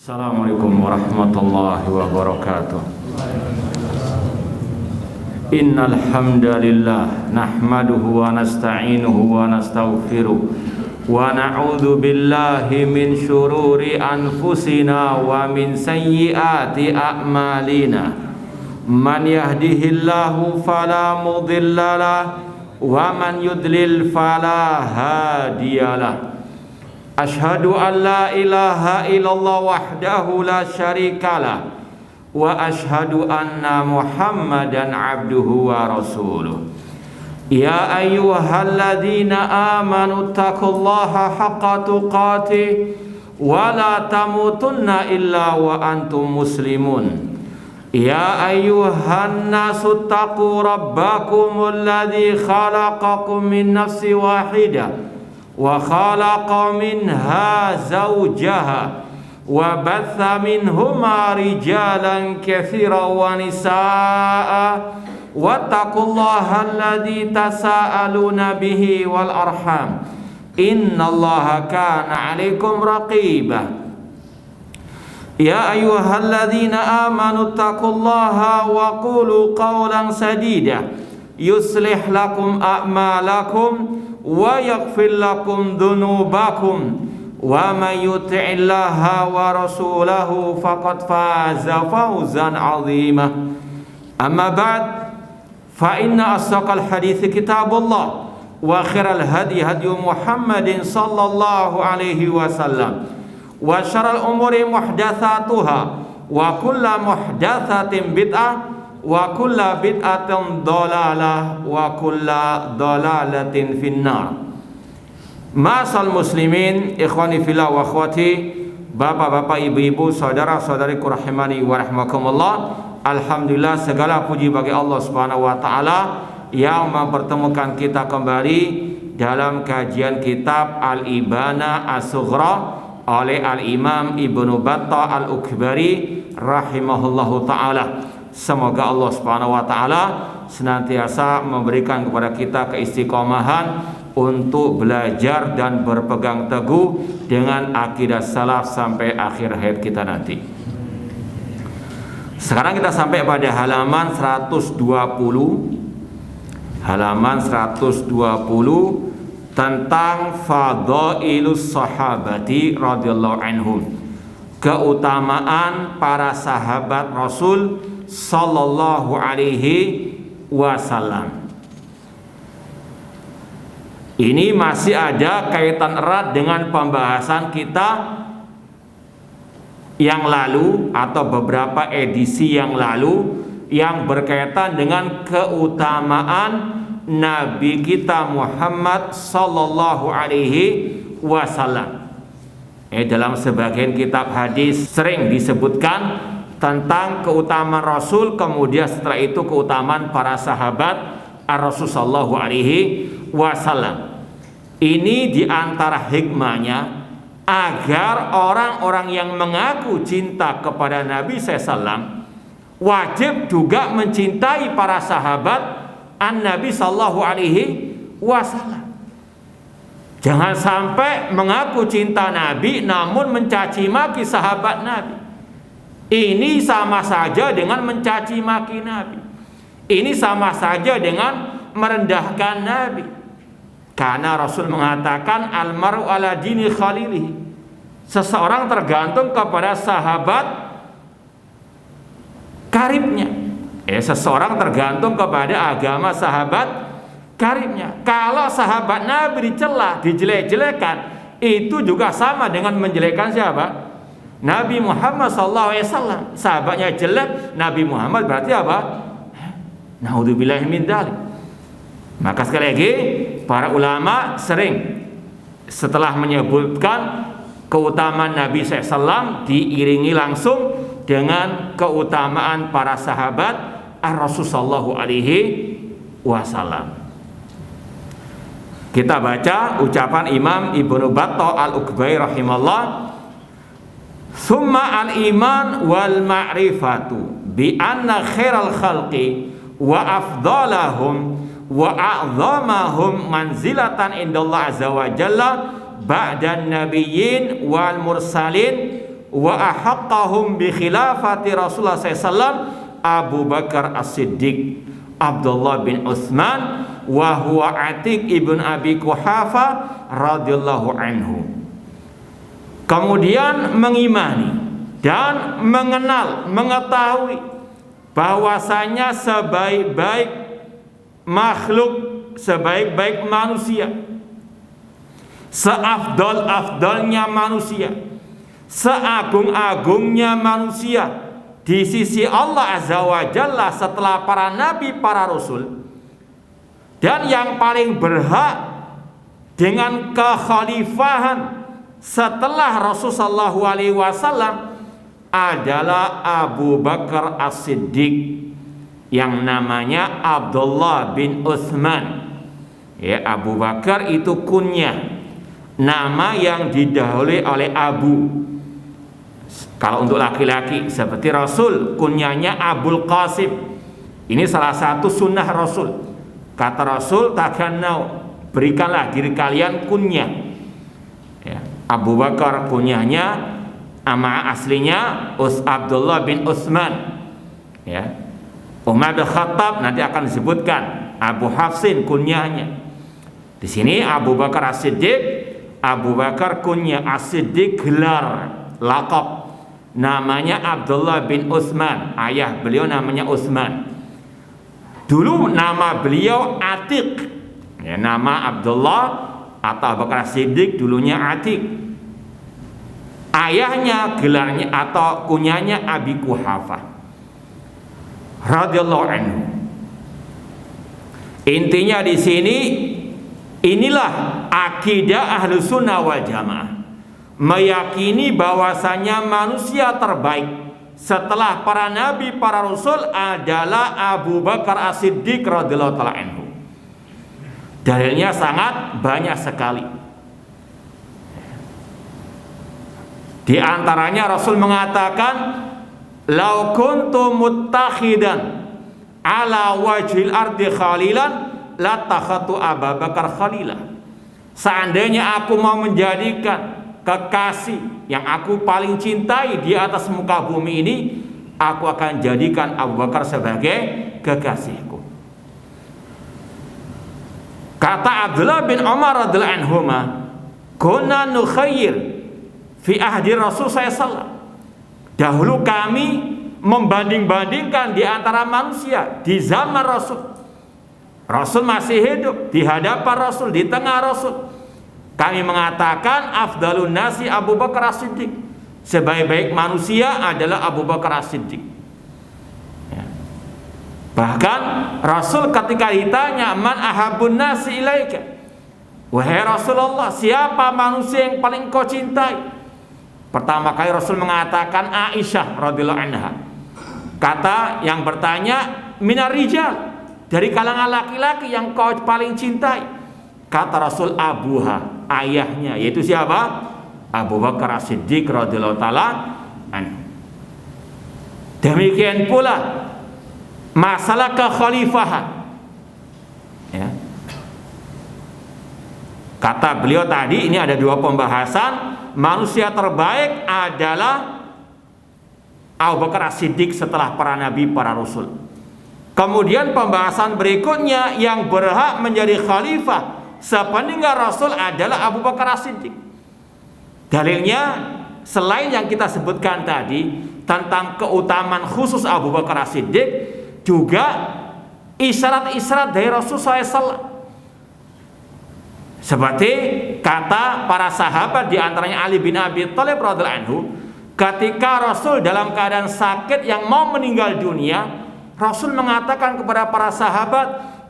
Assalamualaikum warahmatullahi wabarakatuh. Innal hamdalillah nahmaduhu wa nasta'inuhu wa nastaghfiruh wa na'udzu billahi min syururi anfusina wa min sayyiati a'malina. Man yahdihillahu fala mudhillalah wa man yudlil fala hadiyalah. Ashhadu an la ilaha illallah wahdahu la syarikalah wa ashhadu anna Muhammadan abduhu wa rasuluh. Ya ayyuhalladzina amanu taqullaha haqqa tuqatih wa la tamutunna illa wa antum muslimun. Ya ayyuhan nasu taqu rabbakumul ladzi khalaqakum min nafsin wahidah wa khalaqa minha zawjaha wa batha minhuma rijalan katsiran wa nisaa'a wattaqullaha alladzi tasaaluna bihi wal arham innallaha kana 'alaikum raqiba. Ya ayyuhalladzina amanu taqullaha wa qulu qawlan sadida yuslih lakum a'malakum wa yaghfir lakum dhunubakum wa may yuti'illaha wa rasulahu faqad faza fawzan 'azima. Amma ba'd, fa inna asdaqal hadithi kitabullah wa khairal hadi hadi Muhammadin sallallahu alaihi wasallam wa syarrul umuri muhdatsatuha wa kullu muhdatsatin bid'ah wa kulla bid'atin dhalalah wa kulla dhalalatin finnar. Ma'asal muslimin, ikhwani fillah wa akhwati, bapak-bapak, ibu-ibu, saudara-saudariku rahimani wa rahmakumullah. Alhamdulillah, segala puji bagi Allah Subhanahu wa taala yang mempertemukan kita kembali dalam kajian kitab Al-Ibana As-Sughra oleh Al-Imam Ibnu Battah Al-Ukbari rahimahullahu taala. Semoga Allah Subhanahu wa taala senantiasa memberikan kepada kita keistiqomahan untuk belajar dan berpegang teguh dengan akidah salaf sampai akhir hayat kita nanti. Sekarang kita sampai pada halaman 120. Halaman 120 tentang fadailus sahabati radhiyallahu anhum. Keutamaan para sahabat Rasul sallallahu alaihi wasallam. Ini masih ada kaitan erat dengan pembahasan kita yang lalu atau beberapa edisi yang lalu yang berkaitan dengan keutamaan Nabi kita Muhammad sallallahu alaihi wasallam. Dalam sebagian kitab hadis sering disebutkan tentang keutamaan Rasul, kemudian setelah itu keutamaan para sahabat Rasul sallallahu alaihi wasallam. Ini diantara hikmahnya agar orang-orang yang mengaku cinta kepada Nabi SAW wajib juga mencintai para sahabat Nabi sallallahu alaihi wasallam. Jangan sampai mengaku cinta Nabi namun mencaci maki sahabat Nabi. Ini sama saja dengan mencaci maki Nabi. Ini sama saja dengan merendahkan Nabi. Karena Rasul mengatakan almaru ala dini khalilihi. Seseorang tergantung kepada sahabat karibnya. Seseorang tergantung kepada agama sahabat karibnya. Kalau sahabat Nabi dicela, dijelek-jelekan, itu juga sama dengan menjelekkan siapa? Nabi Muhammad SAW. Sahabatnya jelek, Nabi Muhammad berarti apa? Naudzubillahi min dzalik. Maka sekali lagi, para ulama sering setelah menyebutkan keutamaan Nabi SAW diiringi langsung dengan keutamaan para sahabat Rasul sallallahu alaihi wasallam. Kita baca ucapan Imam Ibnu Battah Al-Ukbari rahimahullah. Summa al-iman wal ma'rifatu bi anna khairal khalqi wa afdalahum wa a'zamahum manzilatan indallah azza wa jalla ba'dan nabiyyin wal mursalin wa ahaqqahum bi khilafati Rasulullah SAW Abu Bakar As-Siddiq, Abdullah bin Utsman, wa huwa Atiq ibn Abi Quhafa radhiyallahu anhu. Kemudian mengimani dan mengenal, mengetahui bahwasanya sebaik-baik makhluk, sebaik-baik manusia, seafdal-afdalnya manusia, seagung-agungnya manusia di sisi Allah Azza wa Jalla setelah para nabi, para rasul, dan yang paling berhak dengan kekhalifahan setelah Rasulullah SAW adalah Abu Bakar As-Siddiq yang namanya Abdullah bin Utsman. Ya, Abu Bakar itu kunyah, nama yang didahului oleh Abu. Kalau untuk laki-laki seperti Rasul kunyahnya Abul Qasim. Ini salah satu sunnah Rasul. Kata Rasul, takannau, berikanlah diri kalian kunyah. Ya, Abu Bakar kunyahnya, nama aslinya Abdullah bin Utsman. Ya, Umar bin Khattab nanti akan disebutkan Abu Hafsin kunyahnya. Di sini Abu Bakar As-Siddiq, Abu Bakar kunyah, As-Siddiq gelar, lakab. Namanya Abdullah bin Utsman, ayah beliau namanya Utsman. Dulu nama beliau Atiq, ya, nama Abdullah atau Abu Bakar Siddiq dulunya Atiq. Ayahnya gelarnya atau kunyahnya Abi Quhafa radhiyallahu anhu. Intinya di sini inilah akidah Ahlus Sunnah wal Jamaah, meyakini bahwasanya manusia terbaik setelah para nabi, para rasul adalah Abu Bakar As-Siddiq radhiyallahu taala anhu. Dalilnya sangat banyak sekali. Di antaranya Rasul mengatakan, "Lau kuntu muttakhidan ala wajhil ardi khalilan latakhatu Abu Bakar khalila." Seandainya aku mau menjadikan kekasih yang aku paling cintai di atas muka bumi ini, aku akan jadikan Abu Bakar sebagai kekasihku. Kata Abdullah bin Umar radhiyallahu anhuma, "Kunna nukhayyir fi ahdi Rasul SAW." Dahulu kami membanding-bandingkan di antara manusia di zaman Rasul. Rasul masih hidup, di hadapan Rasul, di tengah Rasul. Kami mengatakan afdalun nasi Abu Bakar As-Siddiq, sebaik-baik manusia adalah Abu Bakar As-Siddiq. Ya. Bahkan Rasul ketika ditanya, "Man ahabun nasi ilaika?" Wahai Rasulullah, siapa manusia yang paling kau cintai? Pertama kali Rasul mengatakan Aisyah radhiyallahu anha. Kata yang bertanya, "Minar rijal," dari kalangan laki-laki yang kau paling cintai. Kata Rasul, abuha, ayahnya, yaitu siapa? Abu Bakar As-Siddiq radhiyallahu taala anhu. Demikian pula masalah kekhalifahan. Ya. Kata beliau tadi, ini ada dua pembahasan. Manusia terbaik adalah Abu Bakar As-Siddiq setelah para nabi, para rasul. Kemudian pembahasan berikutnya, yang berhak menjadi khalifah sepeninggal Rasul adalah Abu Bakar As-Siddiq. Dalilnya selain yang kita sebutkan tadi tentang keutamaan khusus Abu Bakar As-Siddiq, juga isyarat-isyarat dari Rasul SAW. Seperti kata para sahabat, di antaranya Ali bin Abi Thalib radhiyallahu anhu, ketika Rasul dalam keadaan sakit yang mau meninggal dunia, Rasul mengatakan kepada para sahabat,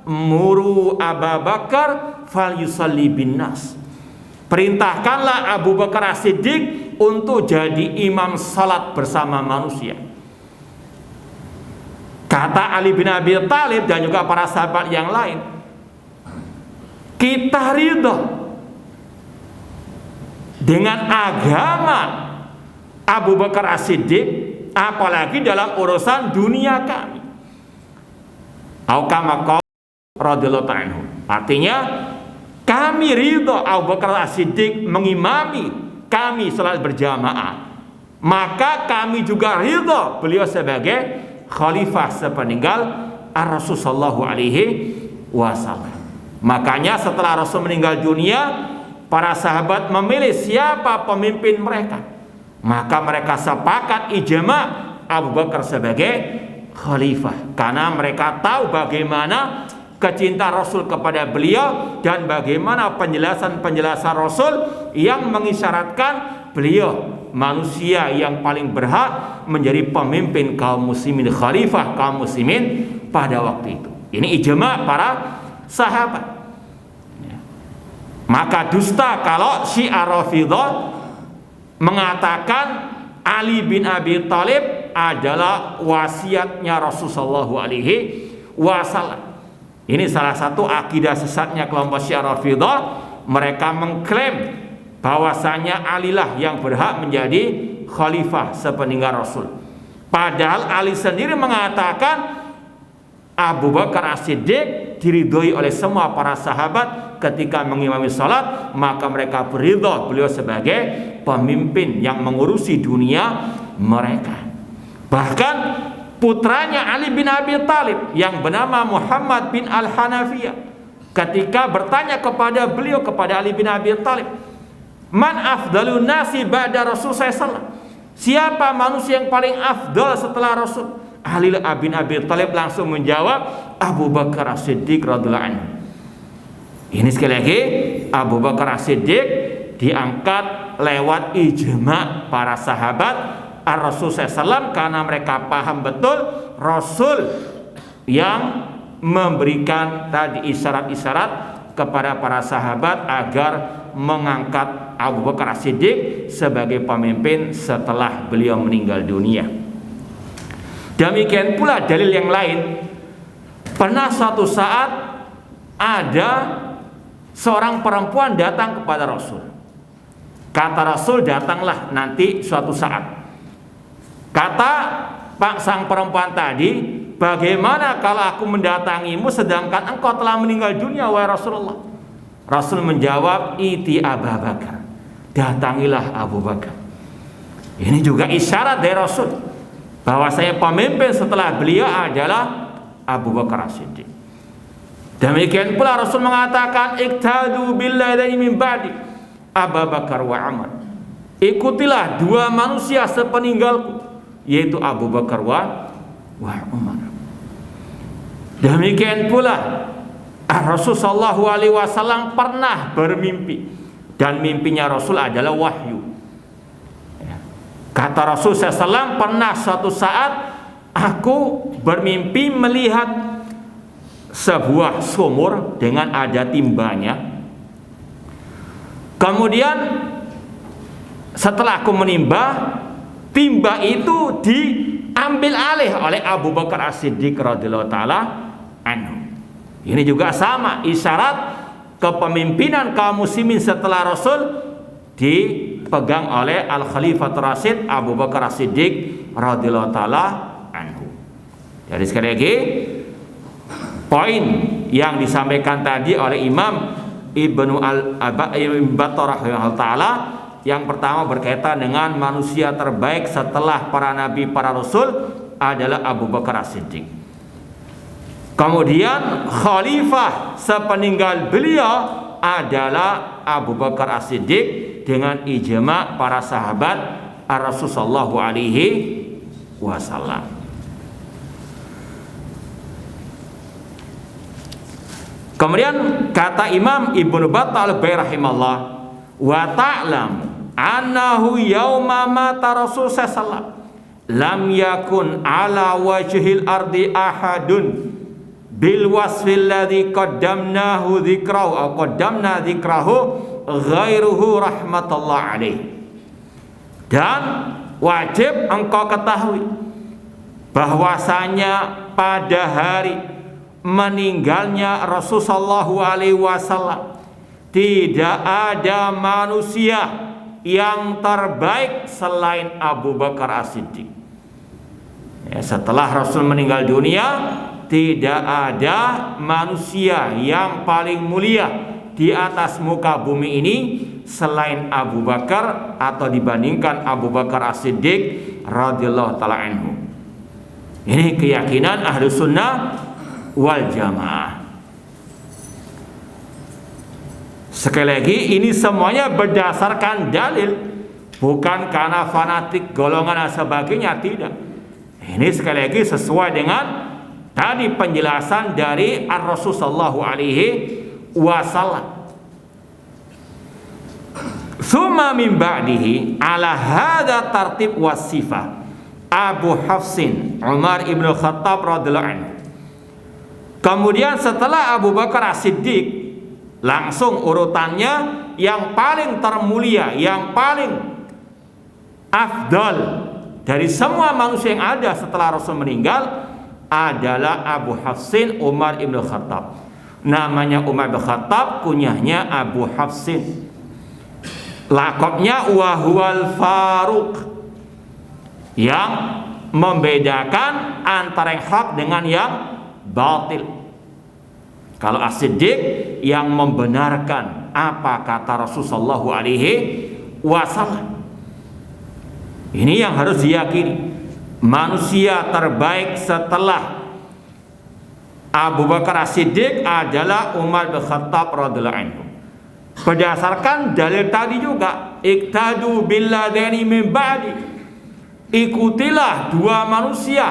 "Muru Abu Bakar fal yusalli bin nas." Perintahkanlah Abu Bakar As-Siddiq untuk jadi imam salat bersama manusia. Kata Ali bin Abi Thalib dan juga para sahabat yang lain, kita ridho dengan agama Abu Bakar As-Siddiq, apalagi dalam urusan dunia kami. Radhiyallahu anhu. Artinya kami ridho Abu Bakar As-Siddiq mengimami kami salat berjamaah, maka kami juga ridho beliau sebagai khalifah sepeninggal Rasul sallallahu alaihi wasallam. Makanya setelah Rasul meninggal dunia, para sahabat memilih siapa pemimpin mereka. Maka mereka sepakat ijma Abu Bakar sebagai khalifah, karena mereka tahu bagaimana kecintaan Rasul kepada beliau dan bagaimana penjelasan-penjelasan Rasul yang mengisyaratkan beliau manusia yang paling berhak menjadi pemimpin kaum muslimin, khalifah kaum muslimin pada waktu itu. Ini ijma para sahabat. Maka dusta kalau Syiah Rafidhah mengatakan Ali bin Abi Thalib adalah wasiatnya Rasulullah SAW. Ini salah satu akidah sesatnya kelompok Syiah Rafidhah. Mereka mengklaim bahwasanya Alilah yang berhak menjadi khalifah sepeninggal Rasul. Padahal Ali sendiri mengatakan Abu Bakar As-Siddiq diridhoi oleh semua para sahabat ketika mengimami salat, maka mereka beridho beliau sebagai pemimpin yang mengurusi dunia mereka. Bahkan putranya Ali bin Abi Thalib yang bernama Muhammad bin Al-Hanafiyah ketika bertanya kepada beliau, kepada Ali bin Abi Thalib, man afdalun nasi ba'da Rasul sallallahu, siapa manusia yang paling afdal setelah Rasul? Ali bin Abi Thalib langsung menjawab Abu Bakar As-Siddiq radhiyallahu anhu. Ini sekali lagi Abu Bakar As-Siddiq diangkat lewat ijma para sahabat Rasul SAW, karena mereka paham betul Rasul yang memberikan tadi isyarat-isyarat kepada para sahabat agar mengangkat Abu Bakar As-Siddiq sebagai pemimpin setelah beliau meninggal dunia. Demikian pula dalil yang lain. Pernah suatu saat ada seorang perempuan datang kepada Rasul. Kata Rasul, datanglah nanti suatu saat. Kata Pak sang perempuan tadi, bagaimana kalau aku mendatangimu sedangkan engkau telah meninggal dunia wahai Rasulullah? Rasul menjawab, iti Abu Bakar, datangilah Abu Bakar. Ini juga isyarat dari Rasul bahwa saya pemimpin setelah beliau adalah Abu Bakar As-Siddiq. Demikian pula Rasul mengatakan, iktadu billahi min ba'di Abu Bakar wa Umar. Ikutilah dua manusia sepeninggalku, yaitu Abu Bakar wa Umar. Demikian pula Rasul sallallahu alaihi wasallam pernah bermimpi, dan mimpinya Rasul adalah wahyu. Kata Rasul SAW, pernah suatu saat aku bermimpi melihat sebuah sumur dengan ada timbanya. Kemudian setelah aku menimba, timba itu diambil alih oleh Abu Bakar As-Siddiq radhiyallahu taala anhu. Ini juga sama isyarat kepemimpinan kaum muslimin setelah Rasul dipegang oleh Al-Khalifatul Rasyid Abu Bakar As-Siddiq radhiyallahu taala anhu. Jadi sekali lagi, poin yang disampaikan tadi oleh Imam Ibnu Al-Battar rahimahullah taala, yang pertama berkaitan dengan manusia terbaik setelah para nabi, para rasul adalah Abu Bakar As-Siddiq. Kemudian khalifah sepeninggal beliau adalah Abu Bakar As-Siddiq dengan ijma para sahabat Rasul sallallahu alaihi wasallam. Kemudian kata Imam Ibnu Battal rahimahullah, wa ta'lam annahu yauma mata Rasul sallallahu lam yakun ala wajhil ardi ahadun bil wasfil ladzi qaddamnahu dzikrahu atau qaddamna dzikrahu ghairuhu rahmatullah alaih. Dan wajib engkau ketahui bahwasanya pada hari meninggalnya Rasulullah SAW tidak ada manusia yang terbaik selain Abu Bakar As-Siddiq. Setelah Rasul meninggal dunia, tidak ada manusia yang paling mulia di atas muka bumi ini selain Abu Bakar atau dibandingkan Abu Bakar As-Siddiq radhiyallahu taala anhu. Ini keyakinan Ahlus Sunnah wal Jamaah. Sekali lagi, ini semuanya berdasarkan dalil, bukan karena fanatik golongan dan sebagainya, tidak. Ini sekali lagi sesuai dengan tadi penjelasan dari Ar-Rasul sallallahu alaihi wasallam. Tsumma min ba'dihi ala hadza tartib wasifah Abu Hafsin Umar ibn Khattab radhiyallahu anhu. Kemudian setelah Abu Bakar As-Siddiq, langsung urutannya yang paling termulia, yang paling afdal dari semua manusia yang ada setelah Rasul meninggal adalah Abu Hafsin Umar ibn Khattab. Namanya Umar bin Khattab, kunyahnya Abu Hafsin. Lakabnya Wahual Faruq, yang membedakan antara yang hak dengan yang batil. Kalau As-Siddiq yang membenarkan apa kata Rasulullah sallallahu alaihi wasallam. Ini yang harus diyakini. Manusia terbaik setelah Abu Bakar As-Siddiq adalah Umar bin Khattab radhiyallahu anhu. Berdasarkan dalil tadi juga, iktadu billadaini min ba'di, ikutilah dua manusia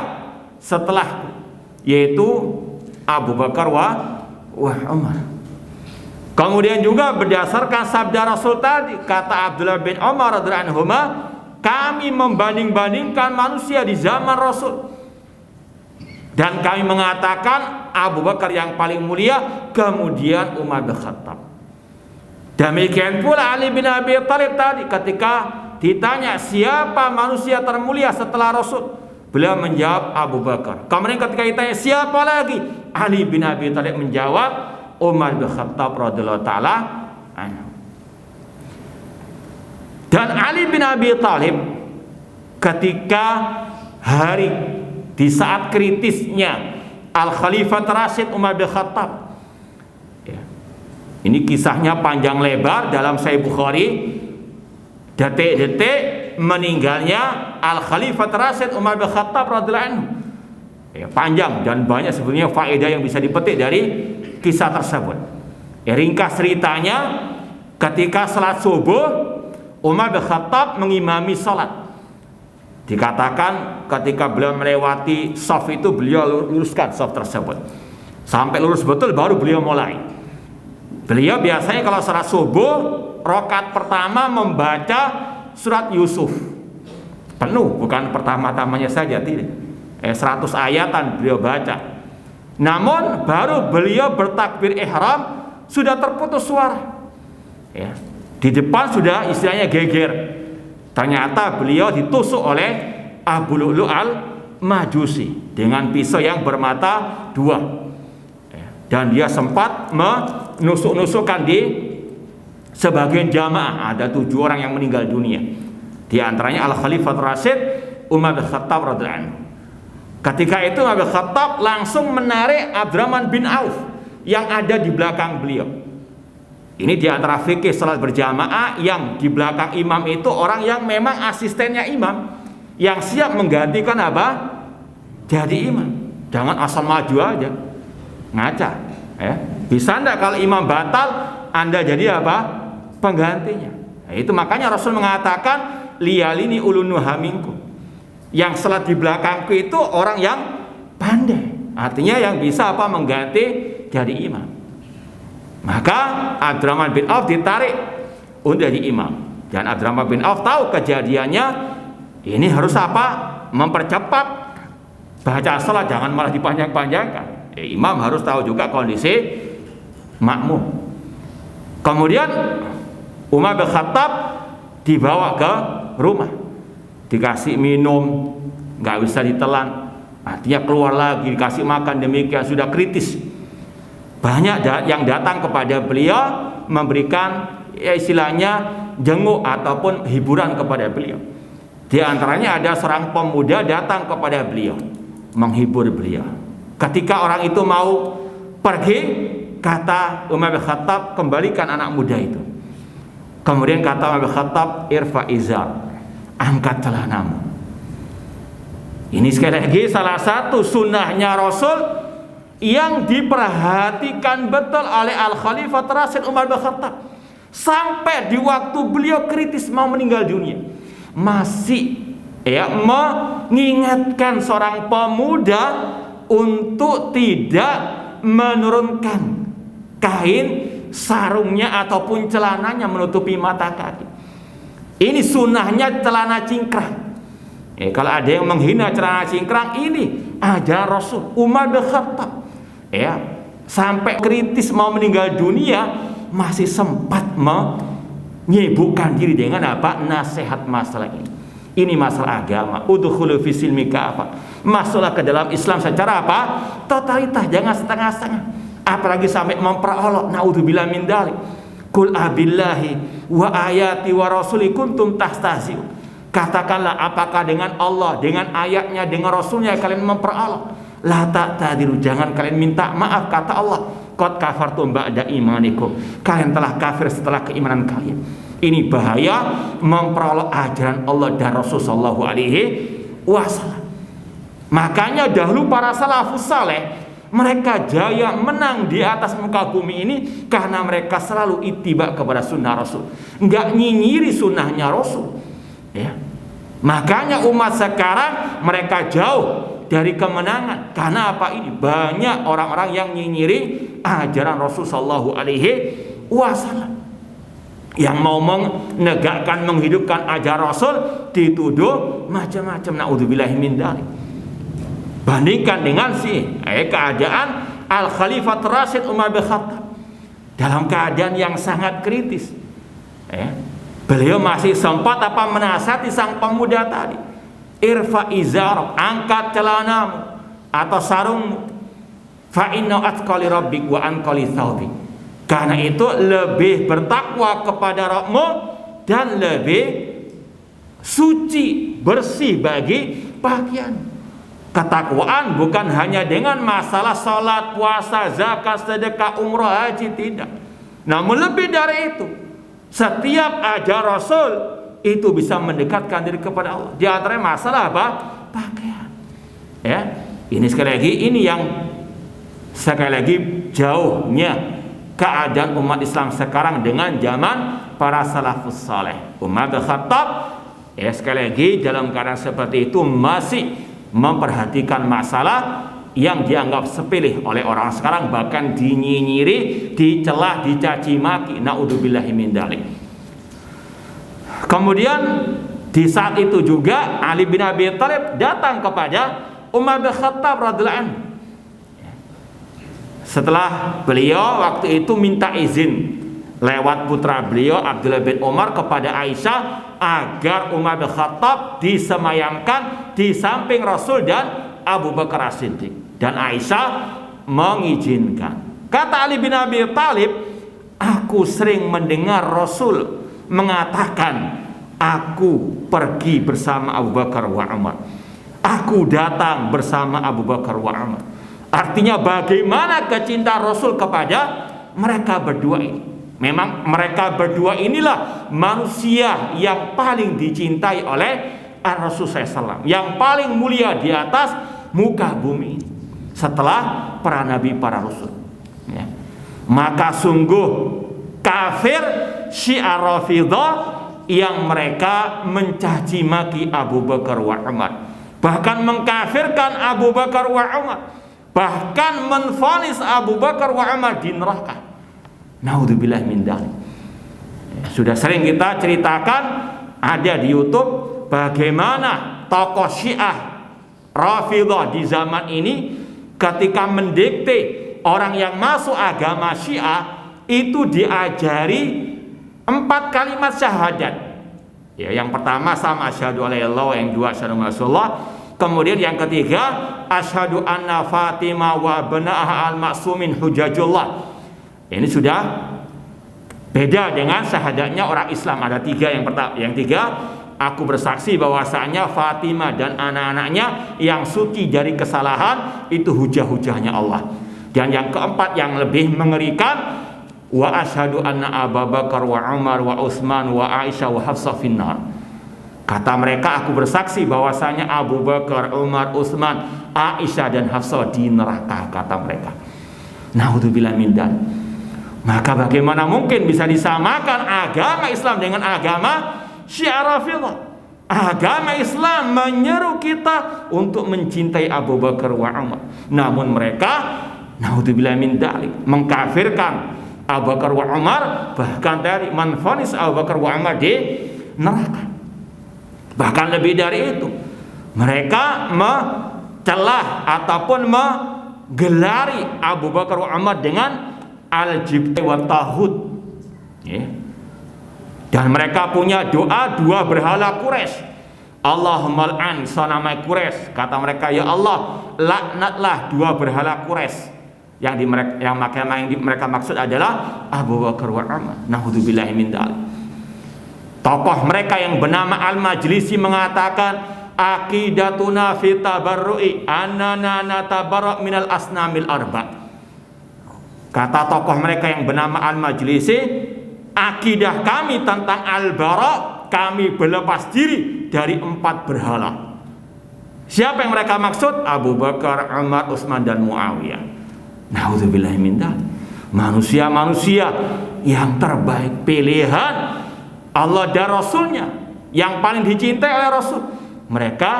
setelahku, yaitu Abu Bakar wa Umar. Kemudian juga berdasarkan sabda Rasul tadi, kata Abdullah bin Umar radhiyallahu anhu, kami membanding-bandingkan manusia di zaman Rasul, dan kami mengatakan Abu Bakar yang paling mulia, kemudian Umar bin Khattab. Demikian pula Ali bin Abi Thalib tadi, ketika ditanya siapa manusia termulia setelah Rasul, beliau menjawab Abu Bakar. Kemudian ketika ditanya siapa lagi, Ali bin Abi Thalib menjawab Umar bin Khattab radhiyallahu taala anhu. Dan Ali bin Abi Thalib ketika hari di saat kritisnya Al-Khalifah Rasyid Umar bin Khattab, ya, ini kisahnya panjang lebar dalam Sahih Bukhari, detik-detik meninggalnya Al-Khalifah Rasyid Umar bin Khattab radhiyallahu anhu, ya, panjang dan banyak sebenarnya faedah yang bisa dipetik dari kisah tersebut. Ya, ringkas ceritanya, ketika salat subuh Umar bin Khattab mengimami salat. Dikatakan ketika beliau melewati shaf itu, beliau luruskan shaf tersebut sampai lurus betul, baru beliau mulai. Beliau biasanya kalau salat subuh rakaat pertama membaca surat Yusuf penuh, bukan pertama-tamanya saja, tidak. 100 ayatan beliau baca. Namun baru beliau bertakbir ihram sudah terputus suara. Ya, di depan sudah istilahnya geger. Ternyata beliau ditusuk oleh Abu Lu'lu' al-Majusi dengan pisau yang bermata dua. Ya, dan dia sempat menusuk-nusukkan di sebagian jamaah. Ada 7 orang yang meninggal dunia. Di antaranya Al-Khalifah Rasyid Umar bin Khattab radhiyallahu anhu. Ketika itu Umar bin Khattab langsung menarik Abdurrahman bin Auf yang ada di belakang beliau. Ini di antara fikih salat berjamaah, yang di belakang imam itu orang yang memang asistennya imam, yang siap menggantikan apa? Jadi imam. Jangan asal maju aja, ngaca. Ya. Bisa enggak kalau imam batal, Anda jadi apa? Penggantinya. Nah, itu makanya Rasul mengatakan liyalini ulunuha minkum. Yang salat di belakangku itu orang yang pandai. Artinya yang bisa apa? Mengganti jadi imam. Maka Abdurrahman bin Auf ditarik untuk jadi imam. Dan Abdurrahman bin Auf tahu kejadiannya, ini harus apa? Mempercepat baca salat, jangan malah dipanjang-panjangkan. Imam harus tahu juga kondisi makmum. Kemudian Umar bin Khattab dibawa ke rumah, dikasih minum, nggak bisa ditelan, artinya keluar lagi, dikasih makan, demikian sudah kritis. Banyak yang datang kepada beliau memberikan istilahnya jenguk ataupun hiburan kepada beliau. Di antaranya ada seorang pemuda datang kepada beliau menghibur beliau. Ketika orang itu mau pergi, kata Umar bin Khattab, kembalikan anak muda itu. Kemudian kata Umar bin Khattab, irfa izar, angkat celanamu. Ini sekali lagi salah satu sunnahnya Rasul yang diperhatikan betul oleh Al-Khalifah Rasyid Umar bin Khattab. Sampai di waktu beliau kritis mau meninggal dunia, masih mengingatkan seorang pemuda untuk tidak menurunkan kain sarungnya ataupun celananya menutupi mata kaki. Ini sunnahnya celana cingkrang. Kalau ada yang menghina celana cingkrang, ini ajaran Rasul Umar bin Khattab. Sampai kritis mau meninggal dunia masih sempat menyibukkan diri dengan apa? Nasihat masalah ini. Ini masalah agama. Udkhulu fi silmi kafah. Masuklah ke dalam Islam secara apa? Totalitas, jangan setengah-setengah. Apalagi sampai memperolok. Naudzubillah min dzalik. Qul abillahi wa ayati wa rasuli kuntum tahtazi'un. Katakanlah, apakah dengan Allah, dengan ayatnya, dengan Rasulnya kalian memperolok? La ta'tadiru, jangan kalian minta maaf, kata Allah. Qad kafartum ba'da imanikum, kalian telah kafir setelah keimanan kalian. Ini bahaya memperolok ajaran Allah dan Rasul sallallahu alaihi wasallam. Makanya dahulu para salafus saleh, mereka jaya menang di atas muka bumi ini karena mereka selalu ittiba kepada sunnah Rasul, enggak nyinyiri sunnahnya Rasul. Makanya umat sekarang mereka jauh dari kemenangan. Karena apa? Ini banyak orang-orang yang nyinyiri ajaran Rasul sallallahu alaihi wasallam. Yang mau menegakkan, menghidupkan ajaran Rasul dituduh macam-macam. Naudzubillahi min dzalik. Bandingkan dengan keadaan Al-Khalifah Rasyid Umar bin Khattab dalam keadaan yang sangat kritis. Beliau masih sempat menasihati sang pemuda tadi. Irfa izar, angkat celanamu atau sarungmu. Fa inna atqali rabbik wa anqali thawbik. Karena itu lebih bertakwa kepada Rabbmu dan lebih suci, bersih bagi pakaian. Ketakwaan bukan hanya dengan masalah salat, puasa, zakat, sedekah, umroh, haji, tidak. Namun lebih dari itu, setiap ajaran Rasul itu bisa mendekatkan diri kepada Allah. Di antaranya masalah apa? Pakaian. Ini sekali lagi, ini yang sekali lagi jauhnya keadaan umat Islam sekarang dengan zaman para salafus saleh. Umar bin Khattab sekali lagi dalam keadaan seperti itu masih memperhatikan masalah yang dianggap sepele oleh orang sekarang, bahkan dinyinyiri, dicelah, dicaci maki. Naudzubillahi min dzalik. Kemudian di saat itu juga Ali bin Abi Thalib datang kepada Umar bin Khattab radhiyallahu anhu. Setelah beliau waktu itu minta izin lewat putra beliau Abdullah bin Umar kepada Aisyah agar Umar bin Khattab disemayamkan di samping Rasul dan Abu Bakar As-Siddiq, dan Aisyah mengizinkan. Kata Ali bin Abi Thalib, aku sering mendengar Rasul mengatakan, aku pergi bersama Abu Bakar wa Umar, aku datang bersama Abu Bakar wa Umar. Artinya bagaimana kecintaan Rasul kepada mereka berdua ini. Memang mereka berdua inilah manusia yang paling dicintai oleh Rasul SAW, yang paling mulia di atas muka bumi ini setelah para nabi, para rasul. Maka sungguh kafir Syiah Rafidhah yang mereka mencaci maki Abu Bakar wa Umar, bahkan mengkafirkan Abu Bakar wa Umar, bahkan menvonis Abu Bakar wa Umar di neraka. Naudzubillah min dzalik. Sudah sering kita ceritakan, ada di YouTube bagaimana tokoh Syiah Rafidhah di zaman ini ketika mendikte orang yang masuk agama Syiah itu diajari 4 kalimat syahadat. Yang pertama sama asyhadu alla ilaha illallah, yang kedua asyhadu anna Rasulullah, kemudian yang ketiga asyhadu anna Fatimah wa banaha al-ma'sumin hujajullah. Ini sudah beda dengan syahadatnya orang Islam. Ada 3 yang pertama. Yang 3, aku bersaksi bahwasanya Fatimah dan anak-anaknya yang suci dari kesalahan itu hujah-hujahnya Allah. Dan yang keempat yang lebih mengerikan, wa asyhadu anna Abu Bakar wa Umar wa Utsman wa Aisyah wa Hafsah finnar. Kata mereka, aku bersaksi bahwasanya Abu Bakar, Umar, Utsman, Aisyah dan Hafsah di neraka, kata mereka. Naudzubillah min dzalik. Maka bagaimana mungkin bisa disamakan agama Islam dengan agama Syiah Rafidhah? Agama Islam menyeru kita untuk mencintai Abu Bakar wa Umar. Namun mereka, naudzubillah min dzalik, mengkafirkan Abu Bakar wa Umar, bahkan dari menvonis Abu Bakar wa Umar di neraka. Bahkan lebih dari itu, mereka mencelah ataupun menggelari Abu Bakar wa Umar dengan al-jibti wa tahud, ya. Dan mereka punya doa dua berhala Quraisy. Allahumma al'an sanamai Quraisy. Kata mereka, ya Allah, laknatlah dua berhala Quraisy. Yang mereka maksud adalah Abu Bakar wa Umar. Naudzubillahi min dzalik. Tokoh mereka yang bernama Al-Majlisi mengatakan, aqidatuna fi tabarru'i annana natabarra' minal asnamil arba'. Kata tokoh mereka yang bernama Al-Majlisi, akidah kami tentang al-bara', kami berlepas diri dari 4 berhala. Siapa yang mereka maksud? Abu Bakar, Umar, Utsman dan Muawiyah. Naudzubillahi min dzalik. Manusia-manusia yang terbaik, pilihan Allah dan Rasulnya, yang paling dicintai oleh Rasul, mereka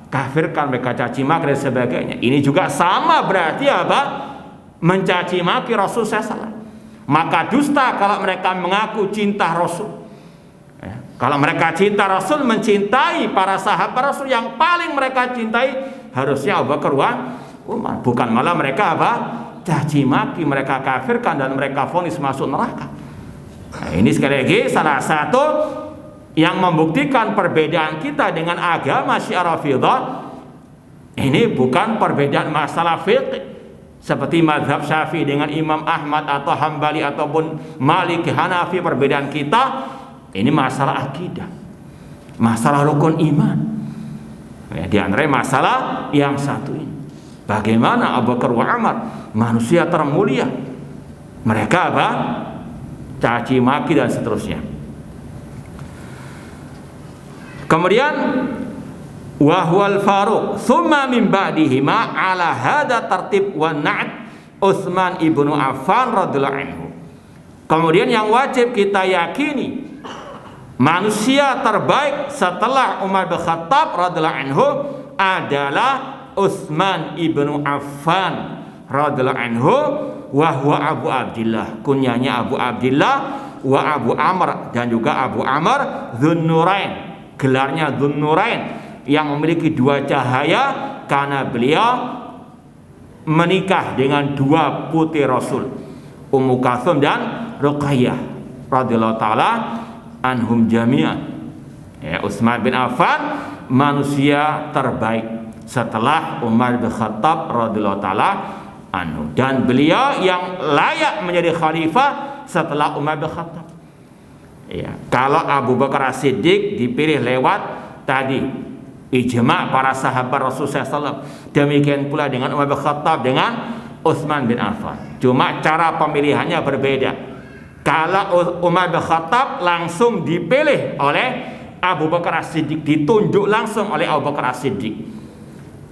kafirkan, mereka caci maki dan sebagainya. Ini juga sama berarti apa? Mencaci maki Rasul SAW. Maka dusta kalau mereka mengaku cinta Rasul. Kalau mereka cinta Rasul, mencintai para sahabat Rasul, yang paling mereka cintai harusnya Abu Bakar wa Umar. Bukan malah mereka apa? Caci maki, mereka kafirkan dan mereka vonis masuk neraka. Nah, ini sekali lagi salah satu yang membuktikan perbedaan kita dengan agama Syiah Rafidhah. Ini bukan perbedaan masalah fiqh seperti mazhab Syafi'i dengan Imam Ahmad atau Hambali ataupun Maliki, Hanafi. Perbedaan kita ini masalah akidah, masalah rukun iman. Ya, di antara masalah yang satu ini, bagaimana Abu Bakar wa Umar, manusia termulia, mereka apa? Caci maki dan seterusnya. Kemudian wahwal Faruq thumma min ba'dihi ma ala hada tertib wa na'at Utsman ibnu Affan radhiyallahu anhu. Kemudian yang wajib kita yakini, manusia terbaik setelah Umar bin Khattab radhiyallahu anhu adalah Utsman ibnu Affan radhiyallahu anhu, wa huwa Abu Abdillah, kunyanya Abu Abdillah, wa Abu Amr, dan juga Abu Amr Dzunnurain, gelarnya Dzunnurain, yang memiliki 2 cahaya karena beliau menikah dengan 2 putri Rasul, Ummu Kalsum dan Ruqayyah radhiyallahu taala anhum jami'an. Ya, Utsman bin Affan manusia terbaik setelah Umar bin Khattab radhiyallahu taala anhu, dan beliau yang layak menjadi khalifah setelah Umar bin Khattab. Ya, kalau Abu Bakar As-Siddiq dipilih lewat tadi ijma' para sahabat Rasulullah SAW, demikian pula dengan Umar bin Khattab dengan Utsman bin Affan. Cuma cara pemilihannya berbeda. Kalau Umar bin Khattab langsung dipilih oleh Abu Bakar As-Siddiq, ditunjuk langsung oleh Abu Bakar As-Siddiq.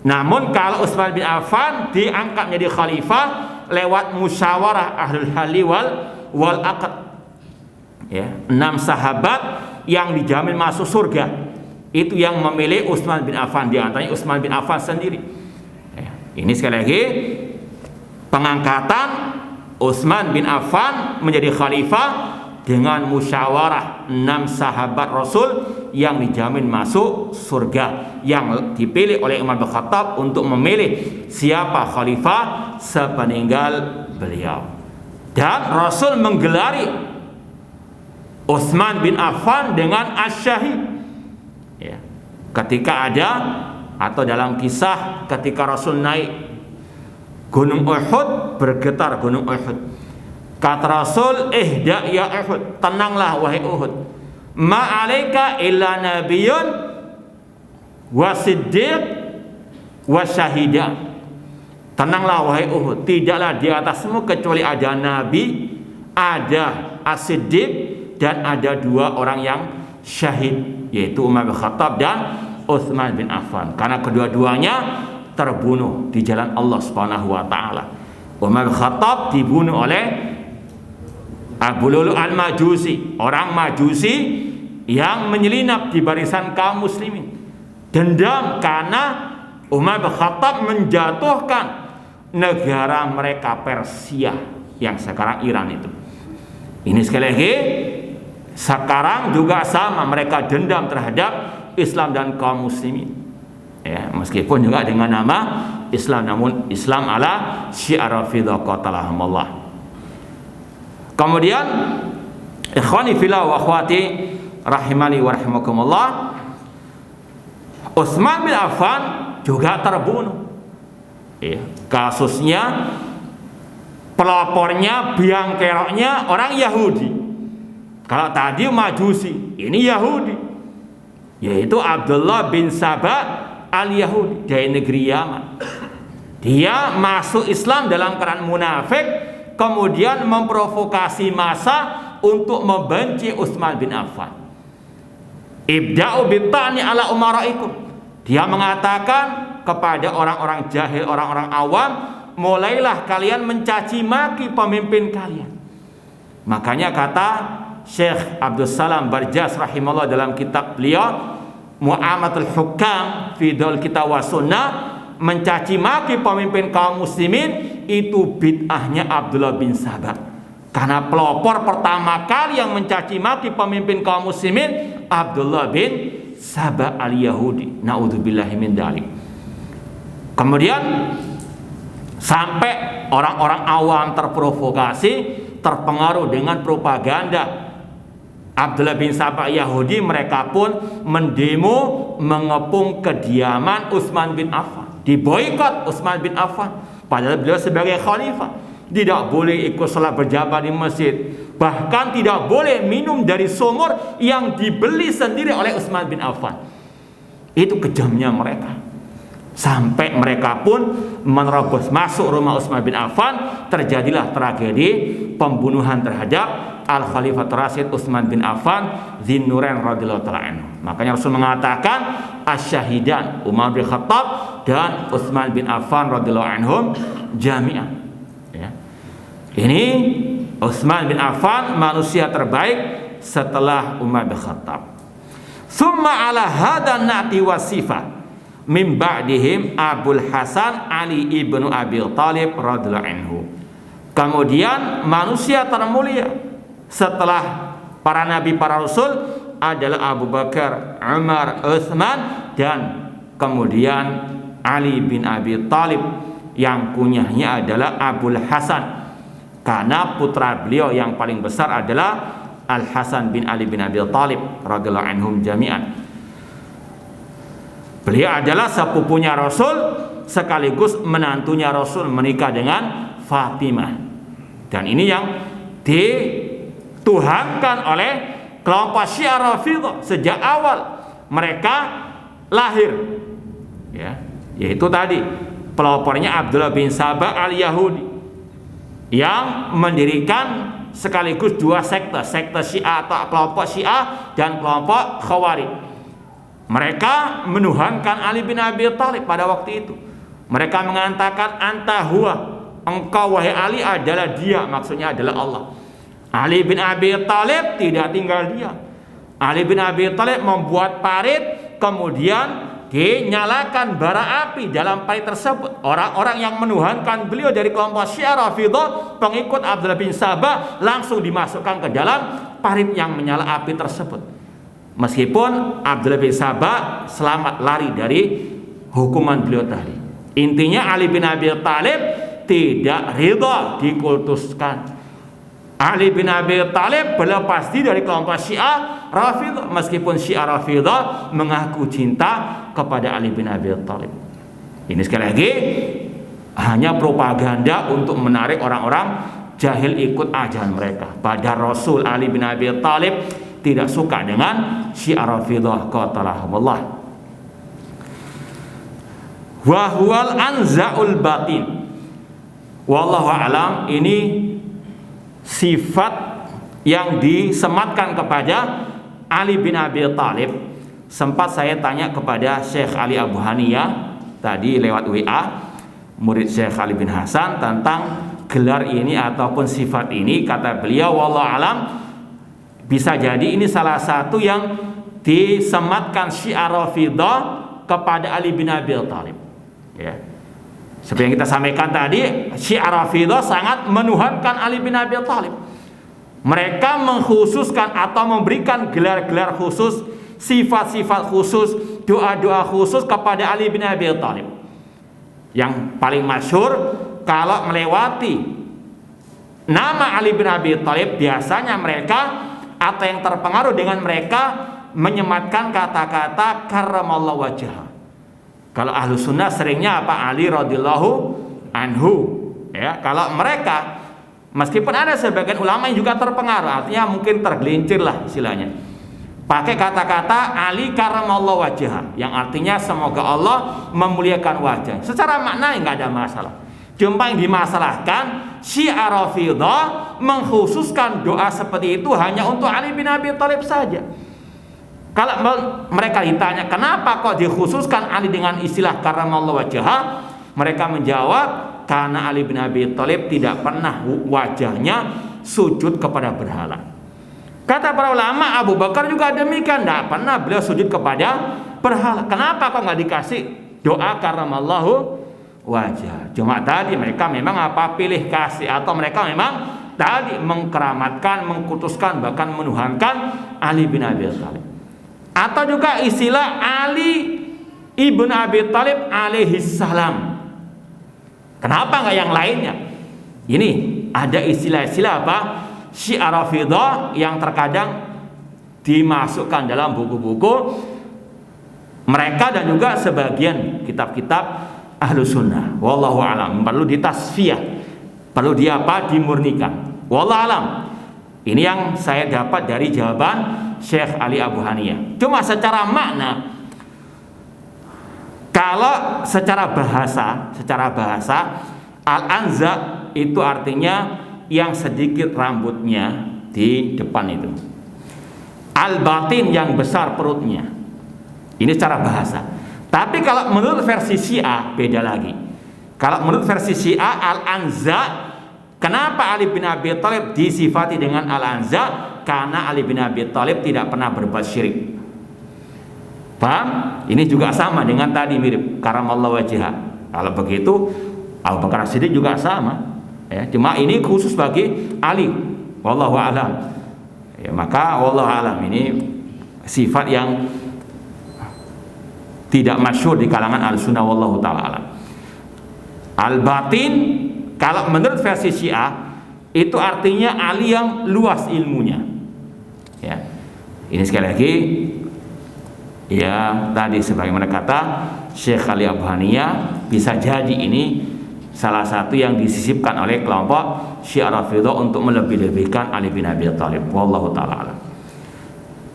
Namun kalau Utsman bin Affan diangkat menjadi khalifah lewat musyawarah ahlul halli wal aqd. Ya, 6 sahabat yang dijamin masuk surga, itu yang memilih Utsman bin Affan, di antaranya Utsman bin Affan sendiri. Ya, ini sekali lagi pengangkatan Utsman bin Affan menjadi khalifah dengan musyawarah 6 sahabat Rasul yang dijamin masuk surga, yang dipilih oleh Umar bin Khattab untuk memilih siapa khalifah sepeninggal beliau. Dan Rasul menggelari Utsman bin Affan dengan asy-syahid. Ya, ketika ada atau dalam kisah ketika Rasul naik Gunung Uhud, bergetar Gunung Uhud. Kata Rasul, ihda ya Uhud, tenanglah wahai Uhud, ma'alaika illa nabiyyun wa siddiq wa syahidan. tenanglah wahai Uhud, tidaklah di atasmu kecuali ada Nabi, ada As-Siddiq, dan ada 2 orang yang syahid, yaitu Umar bin Khattab dan Utsman bin Affan, karena kedua-duanya terbunuh di jalan Allah Subhanahu wa taala. Umar bin Khattab dibunuh oleh Abu Lulu' al-Majusi, orang Majusi yang menyelinap di barisan kaum muslimin. Dendam karena Umar bin Khattab menjatuhkan negara mereka Persia yang sekarang Iran itu. Ini sekali lagi, sekarang juga sama, mereka dendam terhadap Islam dan kaum muslimin. Ya, meskipun juga dengan nama Islam, namun Islam ala Syiah Rafidhah qatalahumullah. Kemudian ikhwani fillah wa akhwati rahimani wa rahimakumullah, Utsman bin Affan juga terbunuh. Ya, kasusnya pelapornya, biang keroknya orang Yahudi. Kalau tadi Majusi, ini Yahudi, yaitu Abdullah bin Saba al-Yahudi dari negeri Yaman. Dia masuk Islam dalam keadaan munafik, kemudian memprovokasi massa untuk membenci Utsman bin Affan. Ibda'u bitta'ni ala umaraikum. Dia mengatakan kepada orang-orang jahil, orang-orang awam, mulailah kalian mencaci maki pemimpin kalian. Makanya kata Syekh Abdul Salam Barjas rahimahullah dalam kitab beliau Mu'amatul Hukam fi Daul Kitab wa Sunnah, mencaci maki pemimpin kaum muslimin itu bid'ahnya Abdullah bin Saba. Karena pelopor pertama kali yang mencaci maki pemimpin kaum muslimin Abdullah bin Saba al-Yahudi. Na'udzubillahi min dzalik. Kemudian sampai orang-orang awam terprovokasi, terpengaruh dengan propaganda Abdullah bin Saba Yahudi, mereka pun mendemo mengepung kediaman Utsman bin Affan, diboikot Utsman bin Affan, padahal beliau sebagai khalifah tidak boleh ikut salat berjamaah di masjid, bahkan tidak boleh minum dari sumur yang dibeli sendiri oleh Utsman bin Affan. Itu kejamnya mereka. Sampai mereka pun menerobos masuk rumah Utsman bin Affan, terjadilah tragedi pembunuhan terhadap Al-Khalifah Rasyid Utsman bin Affan Dzinnurain radhiyallahu ta'ala anhu. Makanya Rasul mengatakan asy-syahidan Umar bin Khattab dan Utsman bin Affan radhiyallahu anhum jami'an. Ya. Ini Utsman bin Affan manusia terbaik setelah Umar bin Khattab. Summa ala hadan na'ti wasifah min ba'dihim Abul Hasan Ali ibnu Abi Thalib radhiyallahu anhu. Kemudian manusia termulia setelah para nabi, para rasul adalah Abu Bakar, Umar, Utsman, dan kemudian Ali bin Abi Thalib yang kunyahnya adalah Abul Hasan, karena putra beliau yang paling besar adalah Al Hasan bin Ali bin Abi Thalib radhiyallahu anhum jami'an. Beliau adalah sepupunya Rasul sekaligus menantunya Rasul menikah dengan Fatimah. Dan ini yang dituhankan oleh kelompok Syiah Rafidhah sejak awal mereka lahir, ya, yaitu tadi pelopornya Abdullah bin Saba al-Yahudi yang mendirikan sekaligus 2 sekte Syiah atau kelompok Syiah dan kelompok Khawarij. Mereka menuhankan Ali bin Abi Thalib pada waktu itu. Mereka mengatakan anta huwa, engkau wahai Ali adalah dia, maksudnya adalah Allah. Ali bin Abi Thalib tidak tinggal diam. Ali bin Abi Thalib membuat parit, kemudian dinyalakan bara api dalam parit tersebut. Orang-orang yang menuhankan beliau dari kelompok Syiah Rafidhah, pengikut Abdullah bin Saba, langsung dimasukkan ke dalam parit yang menyala api tersebut. Meskipun Abdullah bin Saba selamat lari dari hukuman beliau tadi. Intinya Ali bin Abi Thalib tidak ridha dikultuskan. Ali bin Abi Thalib berlepas diri dari kelompok Syiah Rafidhah, meskipun Syiah Rafidhah mengaku cinta kepada Ali bin Abi Thalib. Ini sekali lagi hanya propaganda untuk menarik orang-orang jahil ikut ajaran mereka. Pada Rasul Ali bin Abi Thalib tidak suka dengan Syiah Rafidhah qatalahumullah. Wa huwal anza'ul batin wallahu alam ini sifat yang disematkan kepada Ali bin Abi Thalib. Sempat saya tanya kepada Syekh Ali Abu Haniyah tadi lewat WA, murid Syekh Ali bin Hasan, tentang gelar ini ataupun sifat ini. Kata beliau, wallahu alam, bisa jadi ini salah satu yang disematkan Syiah Rafidhah kepada Ali bin Abi Thalib. Ya. Seperti yang kita sampaikan tadi, Syiah Rafidhah sangat menuhankan Ali bin Abi Thalib. Mereka mengkhususkan atau memberikan gelar-gelar khusus, sifat-sifat khusus, doa-doa khusus kepada Ali bin Abi Thalib. Yang paling masyhur, kalau melewati nama Ali bin Abi Thalib, biasanya mereka atau yang terpengaruh dengan mereka menyematkan kata-kata karramallahu wajhah. Kalau ahlu sunnah seringnya apa? Ali radhiyallahu anhu. Ya, kalau mereka, meskipun ada sebagian ulama yang juga terpengaruh, artinya mungkin tergelincir lah istilahnya, pakai kata-kata Ali karramallahu wajhah, yang artinya semoga Allah memuliakan wajah. Secara makna nggak ada masalah. Cuma yang dimasalahkan, Syiah Rafidhah mengkhususkan doa seperti itu hanya untuk Ali bin Abi Thalib saja. Kalau mereka ditanya kenapa kok dikhususkan Ali dengan istilah karramallahu wajhah, mereka menjawab karena Ali bin Abi Thalib tidak pernah wajahnya sujud kepada berhala. Kata para ulama, Abu Bakar juga demikian, tidak pernah beliau sujud kepada berhala. Kenapa kok nggak dikasih doa karramallahu wajah? Cuma tadi mereka memang apa, pilih kasih, atau mereka memang tadi mengkeramatkan, mengkutuskan, bahkan menuhankan Ali bin Abi Thalib. Atau juga istilah Ali ibn Abi Thalib alaihi salam. Kenapa nggak yang lainnya? Ini ada istilah-istilah apa? Syiah Rafidhah yang terkadang dimasukkan dalam buku-buku mereka dan juga sebagian kitab-kitab ahlu sunnah. Wallahu alam, perlu ditasfiyah, perlu dimurnikan. Wallahu alam. Ini yang saya dapat dari jawaban Syekh Ali Abu Haniyah. Cuma secara makna, kalau secara bahasa al-anza itu artinya yang sedikit rambutnya di depan itu. Al-batin yang besar perutnya. Ini secara bahasa. Tapi kalau menurut versi Syiah beda lagi. Kalau menurut versi Syiah al-anza, kenapa Ali bin Abi Thalib disifati dengan al-anza? Karena Ali bin Abi Thalib tidak pernah berbuat syirik. Paham? Ini juga sama dengan tadi, mirip karramallahu wajhah. Kalau begitu Abu Bakar As-Siddiq juga sama. Ya, cuma ini khusus bagi Ali. Wallahu a'lam. Ya, maka wallahu a'lam ini sifat yang tidak masyhur di kalangan al-sunnah, wallahu ta'ala a'lam. Al-batin kalau menurut versi Syiah itu artinya Ali yang luas ilmunya. Ya, ini sekali lagi ya tadi sebagaimana kata Syekh Ali Abu Haniyah, bisa jadi ini salah satu yang disisipkan oleh kelompok Syiah Rafidhah untuk melebih-lebihkan Ali bin Abi Thalib. Wallahu ta'ala alam.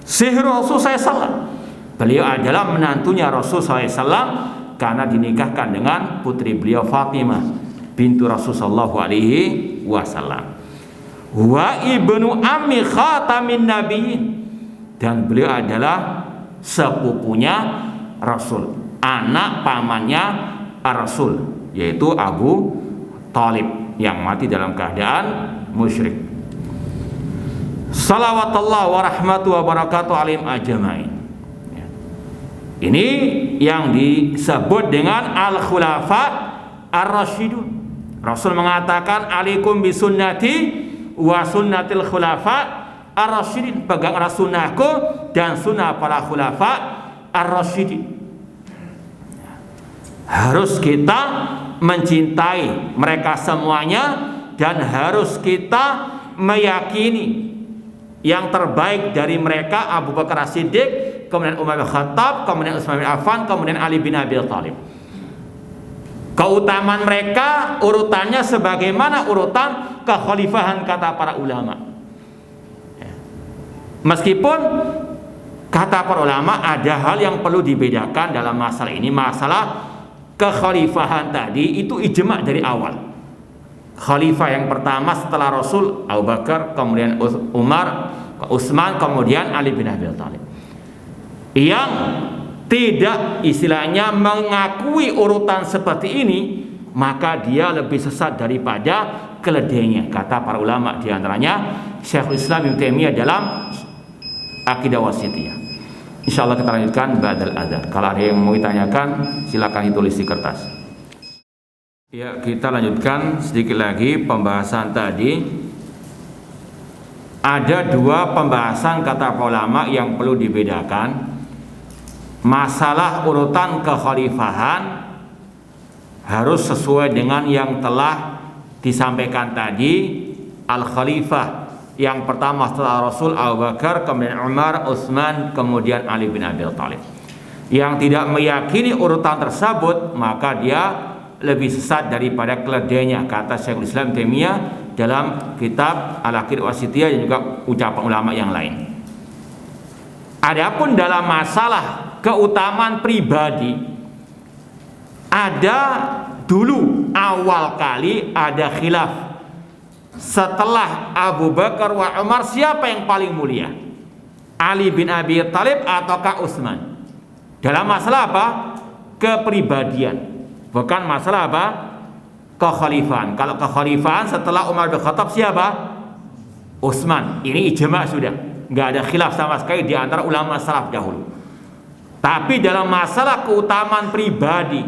Sihir Rasul SAW, beliau adalah menantunya Rasul SAW karena dinikahkan dengan putri beliau Fatimah bintu Rasul sallallahu alaihi wasallam. Wa ibnu ammi khatamin nabiyyin, dan beliau adalah sepupunya Rasul, anak pamannya Rasul, yaitu Abu Thalib yang mati dalam keadaan musyrik. Salawatullah wa rahmatullahi wa barakatuh alaihim ajmain. Ini yang disebut dengan al-khulafa ar-rasyidun. Rasul mengatakan alaikum bisunnati wa sunnatil khulafa ar-rasyidin, peganglah sunnahku dan sunnah para khulafa ar-rasyidin. Harus kita mencintai mereka semuanya dan harus kita meyakini yang terbaik dari mereka Abu Bakar As-Siddiq, kemudian Umar bin Khattab, kemudian Utsman bin Affan, kemudian Ali bin Abi Thalib. Keutamaan mereka urutannya sebagaimana urutan kekhalifahan kata para ulama. Meskipun kata para ulama ada hal yang perlu dibedakan dalam masalah ini. Masalah kekhalifahan tadi itu ijma' dari awal. khalifah yang pertama setelah Rasul Abu Bakar, kemudian Umar, Utsman, kemudian Ali bin Abi Thalib. Yang tidak istilahnya mengakui urutan seperti ini, maka dia lebih sesat daripada keledainya, kata para ulama, diantaranya Syekhul Islam Ibnu Taimiyah dalam Aqidah Wasithiyah. Insyaallah kita lanjutkan ba'dal adzan. Kalau ada yang mau ditanyakan, silakan ditulis di kertas. Ya, kita lanjutkan sedikit lagi pembahasan tadi. Ada dua pembahasan kata ulama yang perlu dibedakan. Masalah urutan kekhalifahan harus sesuai dengan yang telah disampaikan tadi. Al-Khalifah yang pertama setelah Rasul Abu Bakar, kemudian Umar, Utsman, kemudian Ali bin Abi Thalib. Yang tidak meyakini urutan tersebut, maka dia lebih sesat daripada keledainya, kata Syekhul Islam Taimiyah dalam kitab Al-Aqidah Wasithiyah dan juga ucapan ulama yang lain. Adapun dalam masalah keutamaan pribadi, ada dulu awal kali ada khilaf. Setelah Abu Bakar wa Umar, siapa yang paling mulia? Ali bin Abi Thalib ataukah Utsman? Dalam masalah apa? Kepribadian, bukan masalah apa? Kekhalifahan. Kalau kekhalifahan setelah Umar bin Khattab siapa? Utsman. Ini ijma sudah, nggak ada khilaf sama sekali di antara ulama salaf dahulu. Tapi dalam masalah keutamaan pribadi,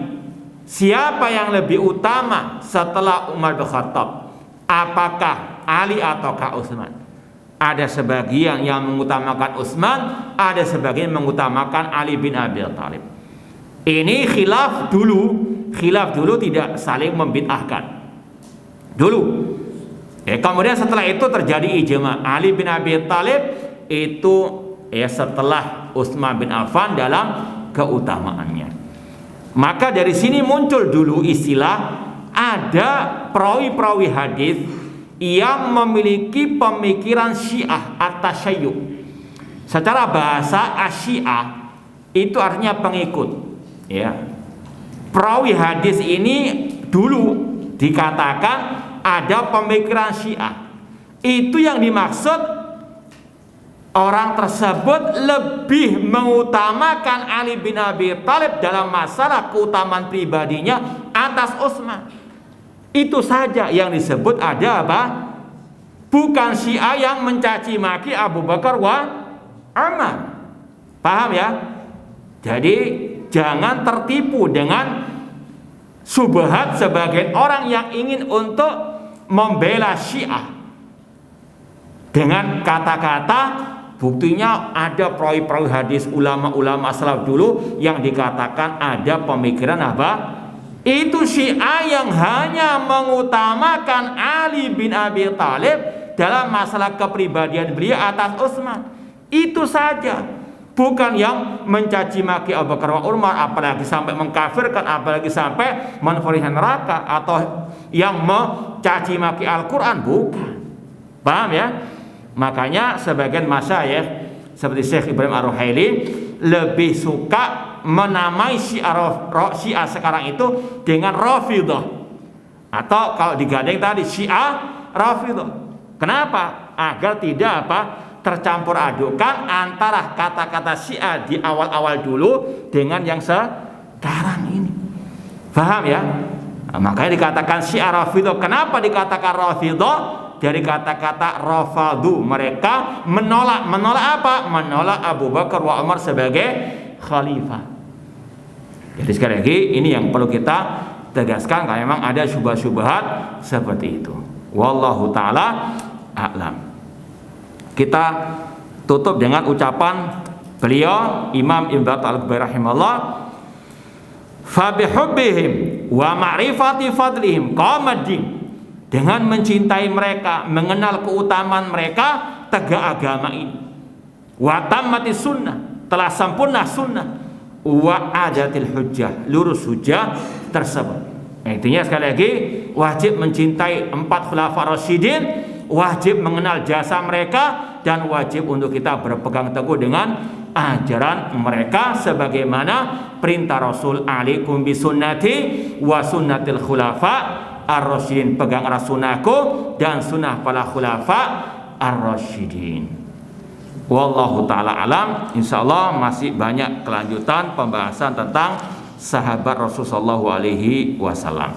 siapa yang lebih utama setelah Umar bin Khattab? Apakah Ali ataukah Utsman? Ada sebagian yang mengutamakan Utsman, ada sebagian yang mengutamakan Ali bin Abi Thalib. Ini khilaf dulu tidak saling membid'ahkan dulu. Kemudian setelah itu terjadi ijma. Ali bin Abi Thalib itu setelah Utsman bin Affan dalam keutamaannya. Maka dari sini muncul dulu istilah, ada perawi-perawi hadis yang memiliki pemikiran Syiah at-tasyayyu. Secara bahasa Asyiah itu artinya pengikut. Ya. Perawi hadis ini dulu dikatakan ada pemikiran Syiah. Itu yang dimaksud, orang tersebut lebih mengutamakan Ali bin Abi Thalib dalam masalah keutamaan pribadinya atas Utsman. Itu saja yang disebut ada apa? Bukan Syiah yang mencaci maki Abu Bakar wa Umar. Paham ya? Jadi jangan tertipu dengan subhat sebagian orang yang ingin untuk membela Syiah dengan kata-kata, buktinya ada perawi-perawi hadis ulama-ulama salaf dulu yang dikatakan ada pemikiran apa? Itu Syiah yang hanya mengutamakan Ali bin Abi Thalib dalam masalah kepribadian beliau atas Utsman. Itu saja, bukan yang mencaci maki Abu Bakar wa Umar, apalagi sampai mengkafirkan, apalagi sampai menfoniskan neraka, atau yang mencaci maki Al-Quran, bukan. Paham ya? Makanya sebagian masyayikh seperti Syekh Ibrahim Ar-Ruhaili lebih suka menamai Syiah sekarang itu dengan Rafidhah, atau kalau digandeng tadi Syiah Rafidhah. Kenapa? Agar tidak tercampur adukan antara kata-kata Syiah di awal-awal dulu dengan yang sekarang ini. Paham ya? Makanya dikatakan Syiah Rafidhah. Kenapa dikatakan Rafidhah? Dari kata-kata rafadu, mereka menolak apa? Menolak Abu Bakar wa Umar sebagai khalifah. Jadi sekali lagi ini yang perlu kita tegaskan, karena memang ada syubhat-syubhat seperti itu. Wallahu taala a'lam. Kita tutup dengan ucapan beliau Imam Ibnu Battal rahimahullah, fa bihubbihim wa ma'rifati fadlihim qamaddin. Dengan mencintai mereka, mengenal keutamaan mereka, tegak agama ini. Wa tammati sunnah, telah sempurna sunnah. Wa adatil hujjah, lurus hujjah tersebut. Intinya sekali lagi, wajib mencintai 4 khulafa rasyidin, wajib mengenal jasa mereka, dan wajib untuk kita berpegang teguh dengan ajaran mereka sebagaimana perintah Rasul, alaikum bisunnati wa sunnatil khulafa ar-rasyidin, pegang erat sunnahku dan sunnah para khulafa ar-rasyidin. Wallahu ta'ala alam. Insyaallah masih banyak kelanjutan pembahasan tentang sahabat Rasulullah SAW.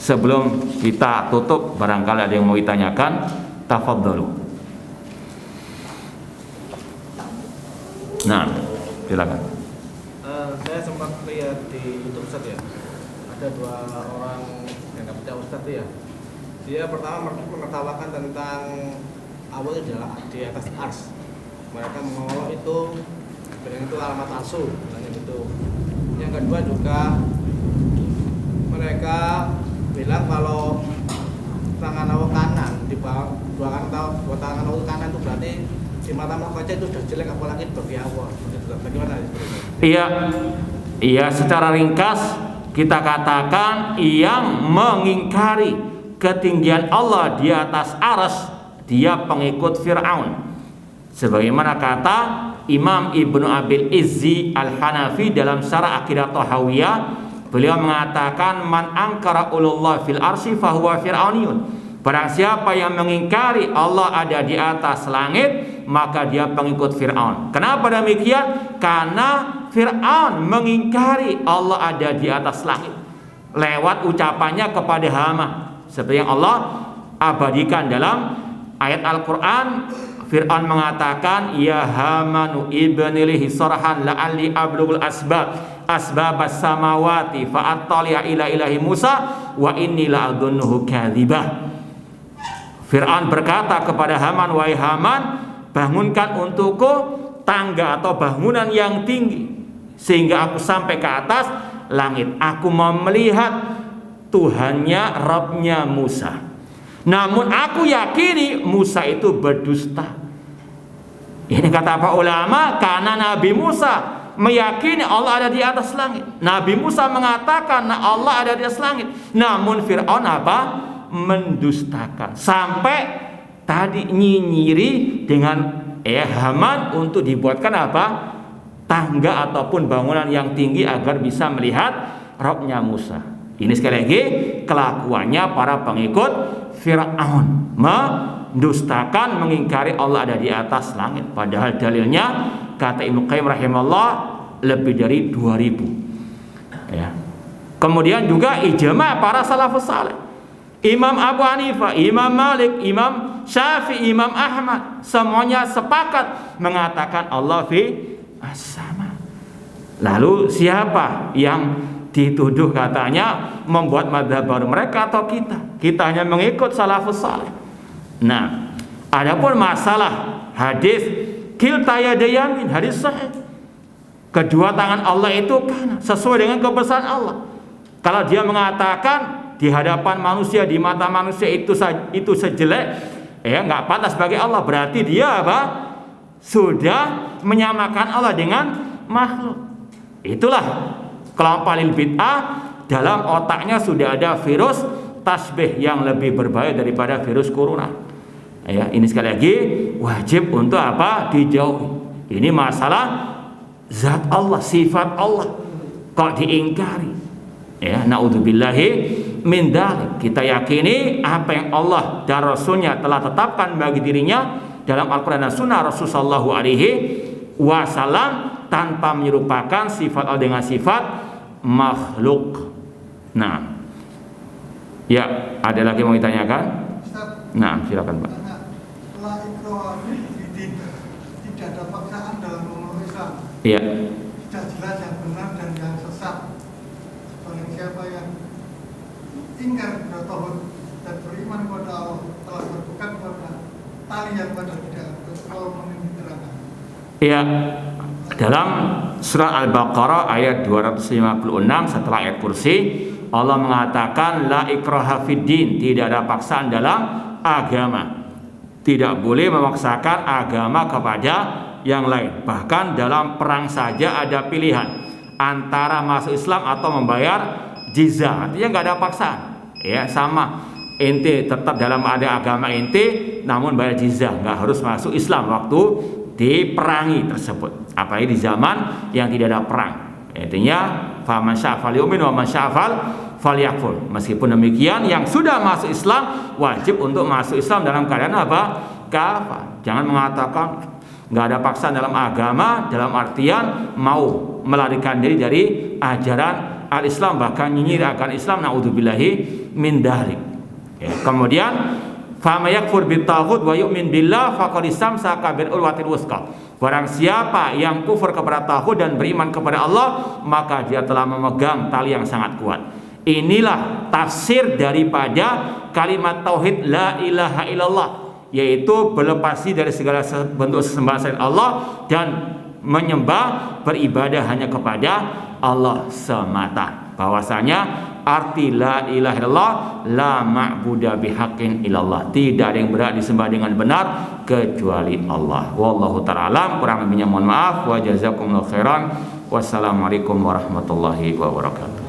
Sebelum kita tutup, barangkali ada yang mau ditanyakan, tafadhalu. Nah, silakan. Saya sempat lihat di YouTube Ustaz ya, ada 2 orang yang nggak percaya Ustaz ya. Dia pertama menertawakan tentang Allah itu di atas ars. Mereka mengolok itu alamat palsu, katanya gitu. Yang kedua juga mereka bilang kalau tangan Allah kanan di bawah dua tangan Allah kanan itu berarti di mata manusia itu sudah jelek, apalagi bagi Allah. Bagaimana? Iya, secara ringkas kita katakan yang mengingkari ketinggian Allah di atas arsy dia pengikut Fir'aun. Sebagaimana kata Imam Ibnu Abil Izzi Al-Hanafi dalam Syarah Aqidah Thahawiyah, beliau mengatakan man angkara ulullah fil arsy fahuwa fir'auniyun. Barang siapa yang mengingkari Allah ada di atas langit, maka dia pengikut Fir'aun. Kenapa demikian? Karena Fir'aun mengingkari Allah ada di atas langit lewat ucapannya kepada Haman, seperti yang Allah abadikan dalam ayat Al-Quran. Fir'aun mengatakan, ya Hamanu ibnilihi sarhan la'alli ablughul asbabas samawati fa'attali'a ila ilahi Musa wa inni la'adhunnuhu kadhibah. Fir'aun berkata kepada Haman, wahai Haman, bangunkan untukku tangga atau bangunan yang tinggi sehingga aku sampai ke atas langit. Aku mau melihat Tuhannya, Rabbnya Musa. Namun aku yakini Musa itu berdusta. Ini kata para ulama, karena Nabi Musa meyakini Allah ada di atas langit. Nabi Musa mengatakan Allah ada di atas langit. Namun Fir'aun apa? Mendustakan. Sampai tadi nyinyiri dengan Haman untuk dibuatkan apa? Tangga ataupun bangunan yang tinggi agar bisa melihat Rabbnya Musa. Ini sekali lagi kelakuannya para pengikut Fir'aun, mendustakan, mengingkari Allah ada di atas langit. Padahal dalilnya kata Ibnu Qayyim rahimahullah lebih dari 2000 ya. Kemudian juga ijma' para salafus saleh, Imam Abu Hanifah, Imam Malik, Imam Syafi'i, Imam Ahmad, semuanya sepakat mengatakan Allah fi as-sama. Lalu siapa yang dituduh katanya membuat mazhab baru, mereka atau kita? Kita hanya mengikut salafus saleh. Nah, adapun masalah hadis kilta yadayamin, hadis sahih, kedua tangan Allah itu kanan sesuai dengan kebesaran Allah. Kalau dia mengatakan di hadapan manusia, di mata manusia itu sejelek, nggak pantas bagi Allah, berarti dia apa? Sudah menyamakan Allah dengan makhluk. Itulah kelompok lil bid'ah, dalam otaknya sudah ada virus tasbih yang lebih berbahaya daripada virus corona. Ya, ini sekali lagi wajib untuk apa? Dijauhi. Ini masalah zat Allah, sifat Allah kok diingkari. Ya, naudzubillahi min dzalik. Kita yakini apa yang Allah dan Rasulnya telah tetapkan bagi dirinya dalam Al-Quran dan Sunnah Rasulullah SAW, tanpa menyerupakan sifat Allah dengan sifat makhluk. Nah, ya, ada lagi mau ditanyakan? Nah, silakan Pak. Tidak ada paksaan dalam memeluk Islam. Iya. Tidak jelas yang benar dan yang sesat. Bagi siapa yang ingkar kepada tauhid dan beriman kepada Allah telah berpegang kepada tali yang pada tidak kalau diterangkan. Iya. Dalam surah Al-Baqarah ayat 256 setelah ayat kursi, Allah mengatakan la ikraha fid din, tidak ada paksaan dalam agama. Tidak boleh memaksakan agama kepada yang lain. Bahkan dalam perang saja ada pilihan antara masuk Islam atau membayar jizyah. Artinya nggak ada paksaan. Ya, sama. Ente tetap dalam ada agama ente, namun bayar jizyah. Nggak harus masuk Islam waktu diperangi tersebut. Apalagi di zaman yang tidak ada perang. Intinya faman sya'fal yu'min wa man sya'fal falyakfur. Meskipun demikian, yang sudah masuk Islam wajib untuk masuk Islam dalam keadaan apa? Kafir. Jangan mengatakan nggak ada paksaan dalam agama, dalam artian mau melarikan diri dari ajaran al-Islam, bahkan nyinyir akan Islam, naudzubillahi min dzalik. Ya, kemudian fama yakfur bitaghut wa yu'min billah faqad istamsaka bil urwatil wuthqa. Barang siapa yang kufur kepada taghut dan beriman kepada Allah, maka dia telah memegang tali yang sangat kuat. Inilah tafsir daripada kalimat tauhid la ilaha illallah, yaitu berlepas diri dari segala bentuk sesembahan selain Allah dan menyembah, beribadah hanya kepada Allah semata. Bahwasanya arti la ilaha illallah, la ma'budu bihaqqin illallah, tidak ada yang berhak disembah dengan benar kecuali Allah. Wallahu ta'ala alam. Kurang lebihnya mohon maaf. Wa jazakumullahu khairan. Wassalamualaikum warahmatullahi wabarakatuh.